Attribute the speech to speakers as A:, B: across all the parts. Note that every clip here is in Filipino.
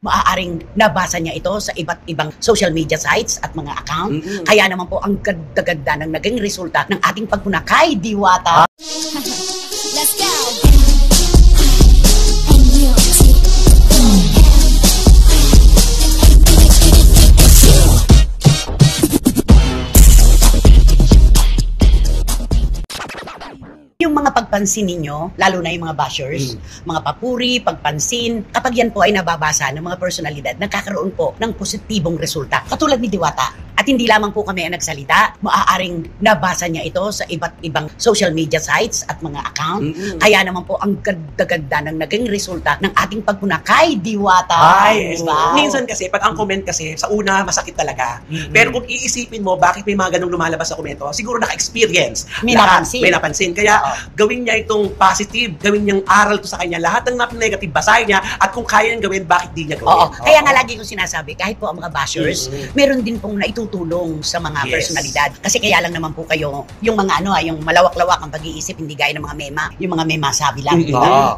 A: maaaring nabasa niya ito sa iba't ibang social media sites at mga account. Kaya naman po ang ganda-ganda ng naging resulta ng ating pagpuna kay Diwata.
B: Let's go!
A: Yung mga pagpansin ninyo, lalo na yung mga bashers, mga papuri, pagpansin, kapag yan po ay nababasa ng mga personalidad, nagkakaroon po ng positibong resulta. Katulad ni Diwata. At hindi lamang po kami ang nagsalita, maaaring nabasa niya ito sa iba't ibang social media sites at mga account. Kaya naman po ang ganda-ganda ng naging resulta ng ating pagpuna kay Diwata.
C: Ay,
A: diba?
C: Minsan kasi, pag ang comment kasi, sa una, masakit talaga. Pero kung iisipin mo, bakit may mga ganong lumalabas sa komento, siguro naka-experience.
A: May napansin.
C: May napansin. Kaya, gawin niya itong positive, gawin niyang aral to sa kanya. Lahat ng negative, basahin niya. At kung kaya niyang gawin, bakit di niya gawin?
A: Kaya nga lagi kong sinasabi, kahit po ang mga bashers, meron din pong naitutulong sa mga personalidad. Kasi kaya lang naman po kayo, yung mga yung malawak-lawak ang pag-iisip, hindi gaya ng mga mema. Yung mga mema sabi lang,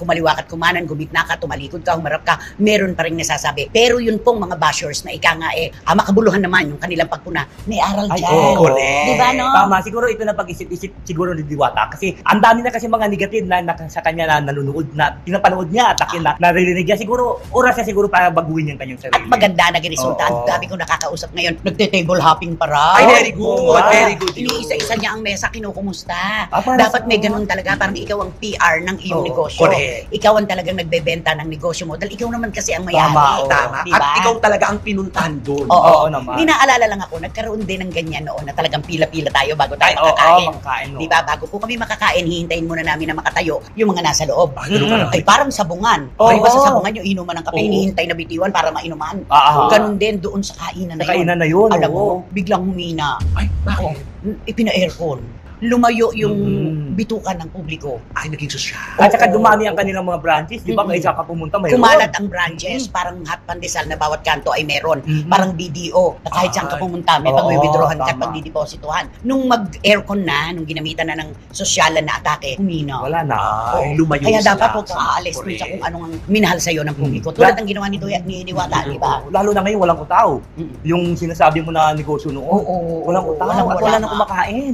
A: kumaliwa ka't kumanan, gumitna ka, tumalikod ka, humarap ka, meron pa rin nasasabi. Pero yun pong mga bashers na ika nga makabuluhan naman yung kanilang pagpuna, may aral dyan.
C: Correct.
A: Diba, no?
D: Tama, siguro ito na pag-isip-isip siguro ni Diwata. Kasi ang dami na kasi mga negative na sa kanya na nanonood, na pinapanood niya at akin na naririnig niya. Siguro, oras niya siguro para baguhin yung kanyang sarili.
A: At maganda naging resulta. Ang dami kong nakakausap ngayon, nagte-table hopping para.
C: Ay, very good. Very good.
A: Iniisa-isa niya ang mesa, kinukumusta. Dapat may ganun talaga, parang ikaw ang PR ng iyong negosyo.
C: Correct.
A: Ikaw ang talagang nagbebenta ng negosyo mo. Dahil ikaw naman kasi ang mayari.
C: Tama.
A: Diba?
C: At ikaw talaga ang pinuntahan doon.
D: Oo naman.
A: May naalala lang ako, nagkaroon din ng ganyan noon na talagang pila-pila tayo bago tayo makakain. Diba? Bago po kami makakain, hihintayin muna namin na makatayo yung mga nasa loob. Ay, parang sabungan. Ay, basta sabungan yung inuman ng kape, hinihintay na bitiwan para mainuman. Ganun din doon sa kainan na yun.
D: Kainan na yun.
A: Alam mo, biglang humina.
C: Ay, bakit?
A: Ipina-aircon. Lumayo yung bitukan ng publiko.
C: Ay, naging sosyal.
D: At saka dumami ang kanilang mga branches, di ba? Kaya saka pumunta mayroon.
A: Kumalat ang branches, parang hot pandesal na bawat kanto ay meron. Parang BDO. Na kahit saan ka pumunta, may pag-withdrawhan ka at pag-didepositohan. Nung mag-aircon na, nung ginamitan na ng sosyalan na atake, humina.
D: Wala na.
C: Lumayo
A: Kaya
C: sila.
A: dapat huwag kang aalis dun sa kung anong minahal sa'yo ng publiko. Tulad ng ginawa ni Diwata, di ba?
D: Lalo na ngayon, walang utao. Yung sinasabi mo na negosyo noon, walang utao at wala na kumakain.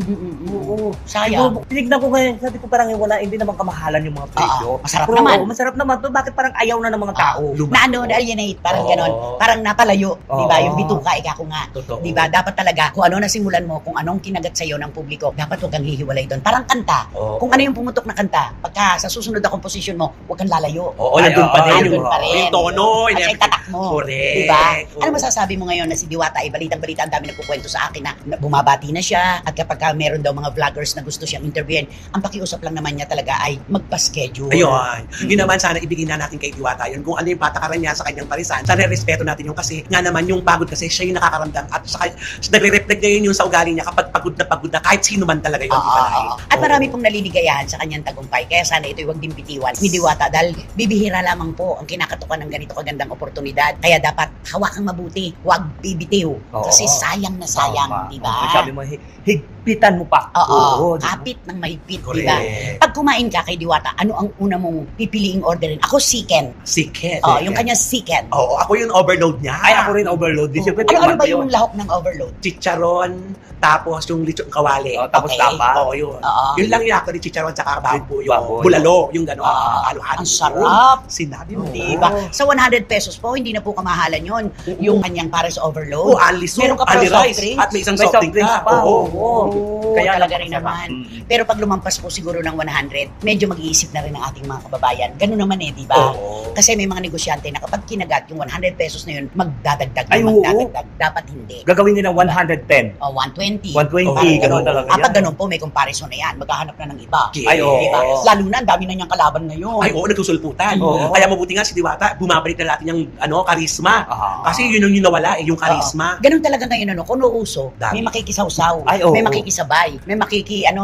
A: Sayang.
D: Tinignan ko ngayon, sabi ko parang hindi naman kamahalan yung mga presyo.
A: Masarap naman.
D: Masarap naman to. Bakit parang ayaw na ng mga tao?
A: Na-alienate, parang ganon. Parang napalayo, di ba? Yung bituka, ika ko nga. Di ba? Dapat talaga, kung ano nasimulan mo, kung anong kinagat sa'yo ng publiko, dapat huwag kang hihiwalay doon. Parang kanta. Kung ano yung pumutok na kanta, pagka sa susunod na komposisyon mo, huwag kang lalayo.
C: Nandun pa rin.
A: Nandun pa rin.
C: Yung tono.
A: At yung tatak mo.
C: Correct.
A: Di ba? Ano masasabi mo ngayon na si Diwata ay balitang-balita, ang dami nagkukwento sa akin na bumabati na siya, at kapag meron daw mga vloggers na gusto siyang interviewin, ang pakiusap lang naman niya talaga ay magpa-schedule.
C: Ayun. Hindi naman sana ibigin na natin kay Diwata yun. Kung ano yung patakaran niya sa kanyang parisan, sana respeto natin yung kasi nga naman yung pagod kasi siya yung nakakaramdam at saka nagre-reflect na yun yung sa ugali niya kapag pagod na kahit sino man talaga yun.
A: At marami pong naliligayahan sa kanyang tagumpay. Kaya sana ito'y huwag din bitiwan ni Diwata dahil bibihira lamang po ang kinakatukan ng ganito kagandang oportunidad. Kaya dapat hawakang mabuti, huwag bibitiw. Kasi sayang na sayang, di ba?
D: Sabi mo, higpitan mo pa.
A: Kapit ng mahigpit, di ba? Pag kumain ka kay Diwata, ano ang una mong pipiliing orderin? Ako, chicken.
C: Chicken.
A: Yung kanya chicken.
C: Ako yung overload niya.
D: Ay, ako rin overload.
A: Ano ba yung lahok ng overload?
C: Chicharon, tapos yung lechon kawali.
D: Tapos tapa.
C: Yun. Yun lang yung actually chicharon tsaka baboy. Yung
D: Baboy.
C: bulalo, yung gano'n. Halo-halo.
A: Ang sarap.
C: Sinabi mo.
A: Diba? Sa 100 pesos po, hindi na po kamahalan yun. Yung kanyang para sa overload.
C: Ali soup,
A: Meron ka pa
C: ali
A: soft
C: rice,
A: drinks.
C: at may isang soft drink pa.
A: Kaya talaga rin naman. Pero pag lumampas po siguro ng 100, medyo mag-iisip na rin ang ating mga kababayan. Ganun naman di ba? Kasi may mga negosyante na kapag kinagat yung 100 pesos na yun, magdadagdag. Dapat hindi.
D: Gagawin nila 110.
A: 120.
D: 120, ganun talaga yan.
A: Kapag ganun po, may comparison na yan. Maghahanap na ng iba.
C: Ay,
A: diba? Lalo na, ang dami na niyang kalaban ngayon.
C: Ay, nagsusulputan. Kaya mabuti nga si Diwata, bumabalik na natin yung karisma. Kasi yun yung nawala, yung karisma.
A: Ganun talaga ngayon, kung nauuso, may makikisawsaw,
D: Ay,
A: may makikisabay, may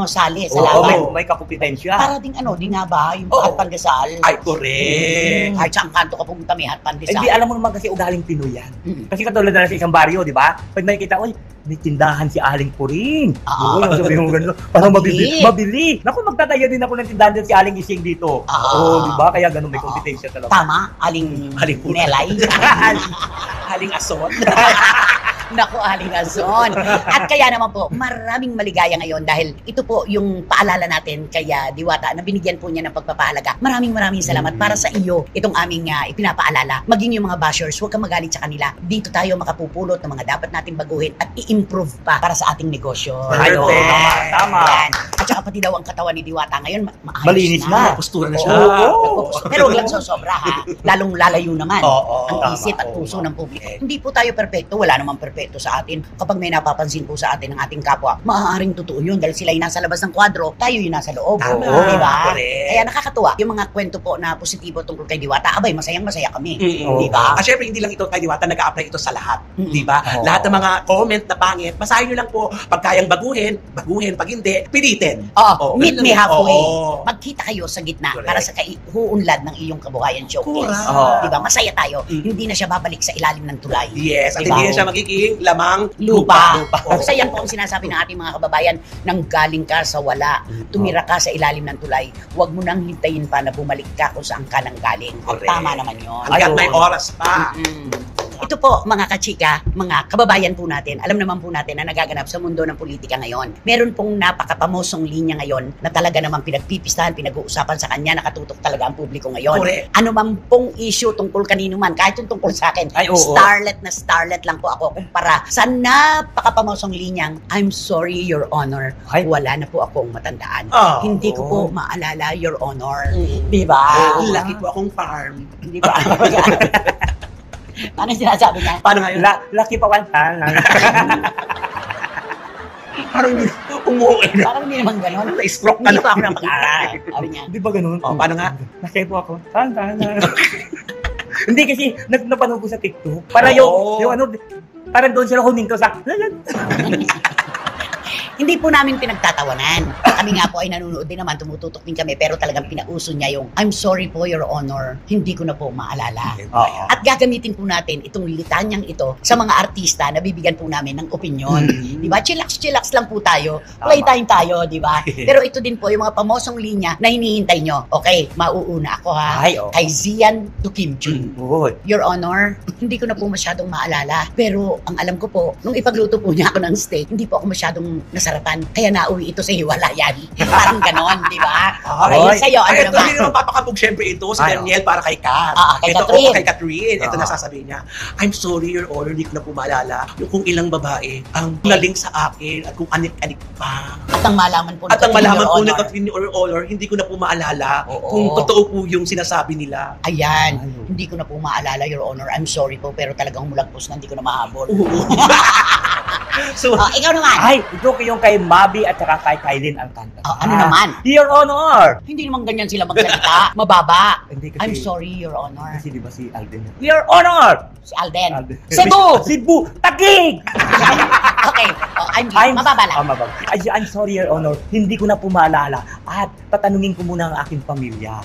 A: sali sa
D: Oo,
A: laban.
D: may kakumpetensya.
A: Para ding di nga ba, yung
C: Oo.
A: Hat Pandesal.
C: Ay, correct.
A: Kahit saan kanto ka pumunta, may Hat Pandesal.
D: Hindi, alam mo naman kasi ugaling Pinoy yan.
A: Mm.
D: Kasi katulad na sa isang baryo, di ba? Pag nakikita, oy, may tindahan si Aling Puring.
A: Oo.
D: Oo, sabi mo gano'n. Parang
A: Mabili.
D: mabili. Naku, magtatayo din ako ng tindahan din si Aling Ising dito. Oo, di ba? Kaya gano'n may
A: Oo.
D: kompetensya talaga.
A: Tama, aling
C: Puring.
A: Nelay.
C: Haling ason.
A: Naku, Aling Azon. At kaya naman po, maraming maligaya ngayon dahil ito po yung paalala natin kaya Diwata na binigyan po niya ng pagpapahalaga. Maraming salamat para sa iyo itong aming ipinapaalala. Maging yung mga bashers, huwag kang magalit sa kanila. Dito tayo makapupulot ng mga dapat nating baguhin at i-improve pa para sa ating negosyo.
C: Perfect.
D: Tama.
A: Yan. At saka pati daw ang katawan ni Diwata ngayon, maayos
D: Malinis na.
C: Postura na siya.
A: Oo. Pero huwag lang sobra ha. Lalong lalayo naman
C: Oo,
A: ang
C: tama.
A: isip at puso
C: Oo.
A: ng publiko. Hindi po tayo perfecto. Wala namang perfecto sa atin. Kapag may napapansin po sa atin ng ating kapwa, maaaring totoo yun dahil sila yung nasa labas ng kwadro, tayo yung nasa loob.
C: Tama.
A: Diba?
C: Correct.
A: Kaya nakakatuwa. Yung mga kwento po na positibo tungkol kay Diwata, abay, masayang-masaya kami.
C: Mm-mm.
A: Diba?
C: At syempre, hindi lang ito kay Diwata, nag-a-apply ito sa lahat.
A: Mm-mm.
C: Di ba?
D: Oo.
C: Lahat ng mga comment na pangit, basahin nyo lang po. Pag kayang baguhin. Pag hindi, pilitin.
A: Oo, meet
C: ganun
A: me
C: lang.
A: halfway.
C: Oo.
A: Magkita kayo sa gitna
C: Correct.
A: para sa huunlad ng iyong kabuhayan showcase.
C: Correct.
D: Oo.
A: Diba? Masaya tayo.
C: Mm.
A: Hindi na siya babalik sa ilalim ng tulay.
C: Yes, at
A: Diba?
C: hindi na siya magiging lamang
A: Lupa.
C: Oo.
A: Kasi yan po ang sinasabi ng ating mga kababayan, nang galing ka sa wala, tumira ka sa ilalim ng tulay, huwag mo nang hintayin pa na bumalik ka kung saan ka nang galing.
C: Correct.
A: Tama naman yun.
C: Hanggat
D: Ay,
C: may
D: oo.
C: oras pa.
A: Ito po, mga kachika, mga kababayan po natin, alam naman po natin na nagaganap sa mundo ng politika ngayon. Meron pong napakapamosong linya ngayon na talaga namang pinagpipistahan, pinag-uusapan sa kanya, nakatutok talaga ang publiko ngayon.
C: Correct.
A: Ano man pong issue tungkol kanino man, kahit yung tungkol sa akin,
D: Ay, oo.
A: starlet lang po ako kumpara sa napakapamosong linyang, I'm sorry, Your Honor,
D: Ay.
A: wala na po akong matandaan.
C: Oh.
A: Hindi ko po maalala, Your Honor.
C: Mm.
A: Di ba?
C: Laki po akong farm.
A: Di ba? Ano sinasabi niya?
C: Paano nga yun?
D: Lucky pa one time.
C: Parang hindi umuwi na.
A: Parang hindi naman gano'n.
C: Na-stroke ka
A: Hindi
C: na.
A: pa ako ng pag-aaral. Sabi niya.
D: Di ba ganun?
C: Oh, paano nga?
D: Nasay po ako. Hindi kasi napanood ko sa TikTok. Para yung ano, parang doon sila huminto sa
A: Hindi po namin pinagtatawanan. Kami nga po ay nanonood din naman, tumututok din kami, pero talagang pinauso niya yung, I'm sorry po, Your Honor, hindi ko na po maalala.
D: Oo.
A: At gagamitin po natin itong litanyang ito sa mga artista na bibigyan po namin ng opinion. Di ba? Chillax lang po tayo. Playtime tayo, di ba? Pero ito din po yung mga pamosong linya na hinihintay nyo. Okay, mauuna ako ha.
D: Ay, oo.
A: Kay Zian to Kim Jun.
D: Uy.
A: Your Honor, hindi ko na po masyadong maalala. Pero ang alam ko po, nung ipagluto po niya ako ng steak, hindi po ako masyadong nasarapan. Kaya nauwi ito sa hiwalayan. Parang ganon, di ba? Okay,
D: Ay.
A: yun sa'yo, ano
C: Ay, ito
A: naman?
C: hindi naman papakabog syempre ito. Si
D: Ay,
C: Daniel para kay Kat.
A: Kay
C: Ito,
A: Catherine.
C: kay Catherine. Ito
D: Oo.
C: nasasabihin niya, I'm sorry, Your Honor, hindi ko na po maalala yung kung ilang babae ang naling sa akin at kung anik-anik pa.
A: At ang malaman po
C: At ang malaman po
A: Your
C: ni
A: Honor.
C: Catherine Your Honor, hindi ko na po maalala
A: Oo.
C: kung totoo po yung sinasabi nila.
A: Ayan,
D: Ay,
A: hindi ko na po maalala, Your Honor. I'm sorry po, pero talagang mulagpos na hindi ko na mahabol.
C: So,
A: Ikaw naman.
D: Ay, ito yung kay Mabi at saka kay Kylie Alcantara.
A: Ano naman?
D: Your Honor!
A: Hindi naman ganyan sila magsalita. Mababa.
D: Hindi kasi,
A: I'm sorry, Your Honor.
D: Kasi di ba si Alden? Your Honor!
A: Si Alden.
D: Alden.
A: Cebu!
D: Cebu! Taguig!
A: Okay. I'm mababa lang.
D: Mababa. Ay, I'm sorry, Your Honor. Hindi ko na po maalala. At tatanungin ko muna ang aking pamilya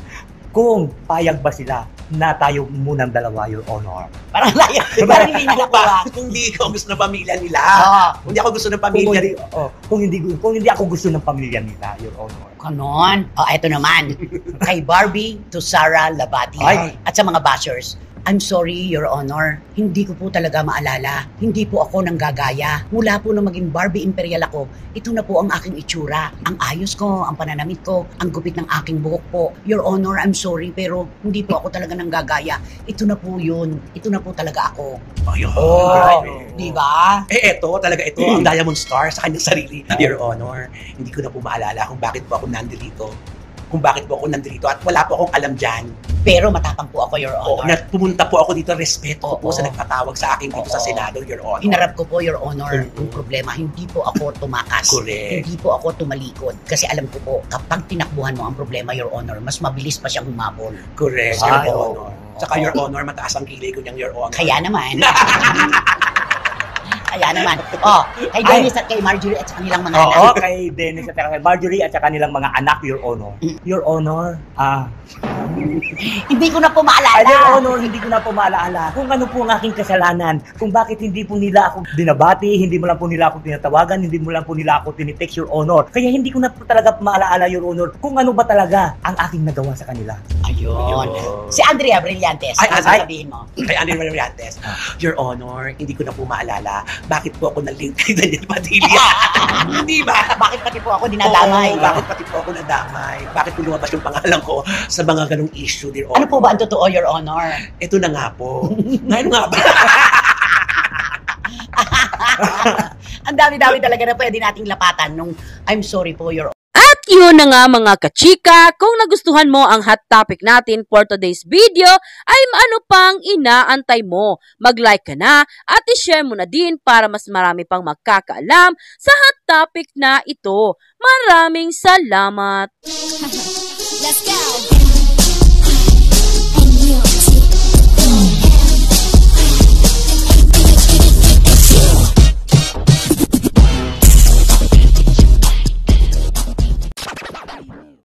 D: kung payag ba sila na tayo munang dalawa, Your Honor.
A: Parang layo. Parang hindi niya nakuha.
C: kung hindi ko gusto ng pamilya nila.
A: Oo.
C: Kung hindi ako gusto ng
D: Kung
C: pamilya
D: hindi, kung hindi ako gusto ng pamilya nila, Your Honor.
A: Kanon. Eto naman. Kay Barbie to Sarah Labati.
D: Ay.
A: At sa mga bashers, I'm sorry, Your Honor. Hindi ko po talaga maalala. Hindi po ako nanggagaya. Mula po nung maging Barbie Imperial ako, ito na po ang aking itsura. Ang ayos ko, ang pananamit ko, ang gupit ng aking buhok po. Your Honor, I'm sorry, pero hindi po ako talaga nanggagaya. Ito na po yun. Ito na po talaga ako.
C: Ayun.
A: Oh,
C: Grabe.
A: di ba?
C: Ito, ang Diamond Star sa kanyang sarili. Your Honor, hindi ko na po maalala kung bakit po ako nandito. Kung bakit po ako nandito at wala po akong alam dyan.
A: Pero matapang po ako, Your
C: Oo,
A: Honor.
C: pumunta po ako dito, respeto ko po
A: Oo.
C: sa nagpatawag sa akin dito sa
A: Oo.
C: Senado, Your Honor.
A: Hinarap ko po, Your Honor,
C: Mm.
A: yung problema. Hindi po ako tumakas.
C: Correct.
A: Hindi po ako tumalikod. Kasi alam ko po, kapag tinakbuhan mo ang problema, Your Honor, mas mabilis pa siyang humabol.
C: Correct,
D: Ay,
C: Your
D: oo.
C: Honor. Saka Your Honor, mataas ang kilay ko niyang Your Honor.
A: Kaya naman. Kaya naman. Oh, kay Dennis at kay Marjorie at sa kanilang mga anak.
D: Oo, kay Dennis at kay Marjorie at sa kanilang mga anak, Your Honor. Your Honor,
A: Hindi ko na po
D: Your
A: maalala.
D: Honor, hindi ko na po maalaala kung ano po ang aking kasalanan, kung bakit hindi po nila ako binabati, hindi mo lang po nila ako tinatawagan, hindi mo lang po nila ako tinitext, Your Honor. Kaya hindi ko na po talaga maalaala, Your Honor, kung ano ba talaga ang aking nagawa sa kanila.
A: Ayun. Si Andrea Brillantes.
C: Ay,
A: Ano
C: ay.
A: sasabihin mo?
C: Kay Andrea Brillantes, Your Honor, hindi ko na po maalala bakit po ako nag-link kay Daniel Padilla. Hindi ba?
A: Bakit pati po ako dinadamay?
C: Oo, bakit pati po ako nadamay? Bakit po lumabas yung pangalan ko sa mga ganong issue, dear
A: Ano
C: Honor?
A: po ba ang totoo, Your Honor?
C: Ito na nga po. Ngayon nga ba?
A: Ang dami-dami talaga na pwede nating lapatan nung I'm sorry po, Your
E: At yun na nga mga kachika, kung nagustuhan mo ang hot topic natin for today's video, ay ano pang inaantay mo? Mag-like ka na at i-share mo na din para mas marami pang magkakaalam sa hot topic na ito. Maraming salamat!
B: Let's go.